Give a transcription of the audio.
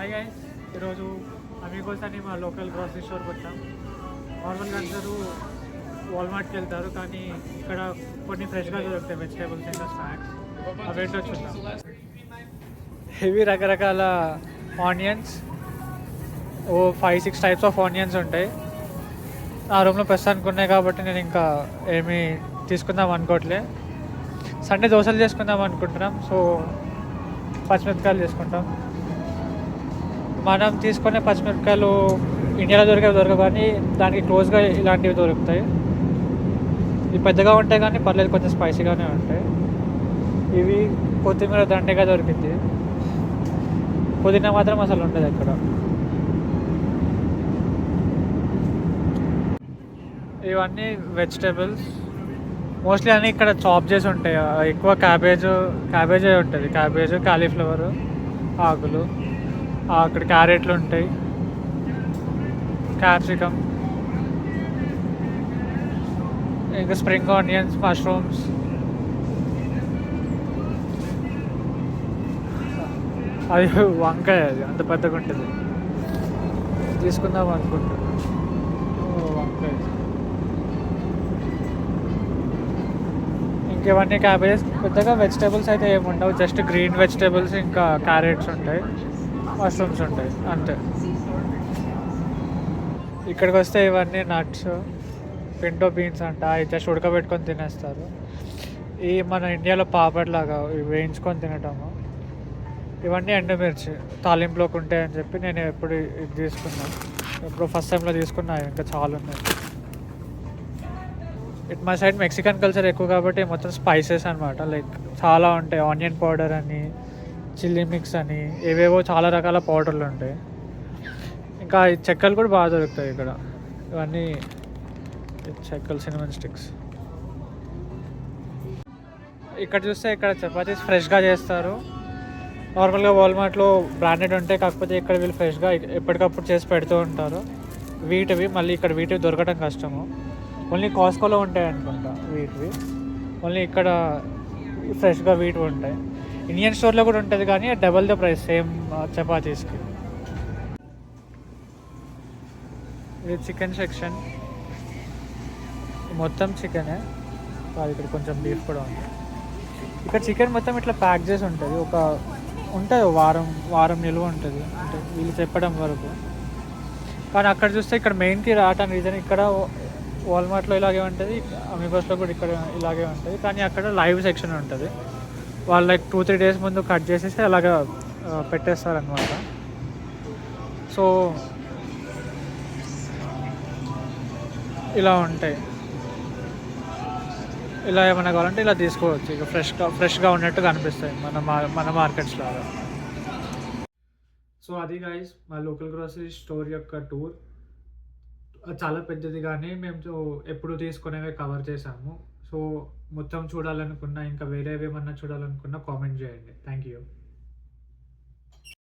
Hi guys, ఈరోజు Amigos అని మా లోకల్ గ్రాసరీ స్టోర్కి వచ్చాం. నార్మల్గా అందరూ వాల్మార్ట్కి వెళ్తారు, కానీ ఇక్కడ కొన్ని ఫ్రెష్గా దొరుకుతాయి వెజిటేబుల్స్ ఇంకా స్నాక్స్. అవి ఏంటో చూద్దాం. ఇవి రకరకాల ఆనియన్స్, ఓ 5-6 టైప్స్ ఆఫ్ ఆనియన్స్ ఉంటాయి. నా రూమ్లో ప్రస్తుతానికి ఉన్నాయి కాబట్టి నేను ఇంకా ఏమీ తీసుకుందాం అనుకోవట్లే. సండే దోశలు చేసుకుందాం అనుకుంటున్నాం, సో పచ్చిమిరపకాయలు తీసుకుంటాం. మనం తీసుకునే పచ్చిమిరపకాయలు ఇండియాలో దొరకవు కానీ దానికి క్లోజ్గా ఇలాంటివి దొరుకుతాయి. ఇవి పెద్దగా ఉంటాయి కానీ పర్లేదు, కొంచెం స్పైసీగానే ఉంటాయి. ఇవి కొత్తిమీర దండిగా దొరికింది, పుదీనా మాత్రం అసలు ఉండదు ఎక్కడ. ఇవన్నీ వెజిటేబుల్స్ మోస్ట్లీ అన్నీ ఇక్కడ చాప్ చేసి ఉంటాయి. ఎక్కువ క్యాబేజే ఉంటుంది, క్యాబేజ్, కాలీఫ్లవర్ ఆకులు, అక్కడ క్యారెట్లు ఉంటాయి, క్యాప్సికమ్, ఇంకా స్ప్రింగ్ ఆనియన్స్, మష్రూమ్స్, అది వంకాయ, అది అంత పెద్దగా ఉంటుంది, తీసుకుందాం అనుకుంటున్నాను. వంకాయ, ఇంకేవన్నీ క్యాబేజెస్. పెద్దగా వెజిటేబుల్స్ అయితే ఏముండవు, జస్ట్ గ్రీన్ వెజిటేబుల్స్ ఇంకా క్యారెట్స్ ఉంటాయి, మష్రూమ్స్ ఉంటాయి, అంతే. ఇక్కడికి వస్తే ఇవన్నీ నట్స్, పింటో బీన్స్ అంట, అవి జస్ట్ ఉడకబెట్టుకొని తినేస్తారు. ఈ మన ఇండియాలో పాపడ్లాగా వేయించుకొని తినటము. ఇవన్నీ ఎండుమిర్చి తాలింపులోకి ఉంటాయని చెప్పి నేను ఎప్పుడు ఇది తీసుకున్నాను, ఎప్పుడు ఫస్ట్ టైంలో తీసుకున్నా. ఇంకా చాలా ఉన్నాయి. ఇట్ మా సైడ్ మెక్సికన్ కల్చర్ ఎక్కువ కాబట్టి మొత్తం స్పైసెస్ అనమాట. లైక్ చాలా ఉంటాయి, ఆనియన్ పౌడర్ అని, చిల్లీ మిక్స్ అని, ఏవేవో చాలా రకాల పౌడర్లు ఉంటాయి. ఇంకా ఈ చెక్కలు కూడా బాగా దొరుకుతాయి ఇక్కడ. ఇవన్నీ చెక్కలు, సినిమన్ స్టిక్స్. ఇక్కడ చూస్తే ఇక్కడ చపాతీస్ ఫ్రెష్గా చేస్తారు. నార్మల్గా వాల్మార్ట్లో బ్రాండెడ్ ఉంటాయి, కాకపోతే ఇక్కడ వీళ్ళు ఫ్రెష్గా ఎప్పటికప్పుడు చేసి పెడుతూ ఉంటారు. వీటివి మళ్ళీ ఇక్కడ వీటివి దొరకడం కష్టము, ఓన్లీ కాస్కోలో ఉంటాయి అనుకుంటా వీటివి. ఓన్లీ ఇక్కడ ఫ్రెష్గా వీటివి ఉంటాయి. ఇండియన్ స్టోర్లో కూడా ఉంటుంది కానీ డబల్ ద ప్రైస్ సేమ్ చపాతీస్కి. ఇది చికెన్ సెక్షన్, మొత్తం చికెనే కాదు, ఇక్కడ కొంచెం బీఫ్ కూడా ఉంది. ఇక్కడ చికెన్ మొత్తం ఇట్లా ప్యాక్ చేసి ఉంటుంది, ఉంటుంది వారం నిలువ ఉంటుంది అంటే వీళ్ళు చెప్పడం వరకు. కానీ అక్కడ చూస్తే ఇక్కడ మెయిన్కి రావటానికి రీజన్, ఇక్కడ వాల్మార్ట్లో ఇలాగే ఉంటుంది, అమీగోస్లో కూడా ఇక్కడ ఇలాగే ఉంటుంది, కానీ అక్కడ లైవ్ సెక్షన్ ఉంటుంది. వాళ్ళు లైక్ 2-3 డేస్ ముందు కట్ చేసేసి అలాగా పెట్టేస్తారనమాట. సో ఇలా ఉంటాయి. ఇలా ఏమైనా కావాలంటే ఇలా తీసుకోవచ్చు, ఇక ఫ్రెష్గా ఉన్నట్టు కనిపిస్తాయి మన మార్కెట్స్ లాగా. సో అది గైస్ మా లోకల్ గ్రోసరీ స్టోర్ యొక్క టూర్. చాలా పెద్దది కానీ మేము ఎప్పుడు తీసుకునేవే కవర్ చేసాము. సో మొత్తం చూడాలనుకున్నా, ఇంకా వేరేవి ఏమన్నా చూడాలనుకున్నా కామెంట్ చేయండి. Thank you.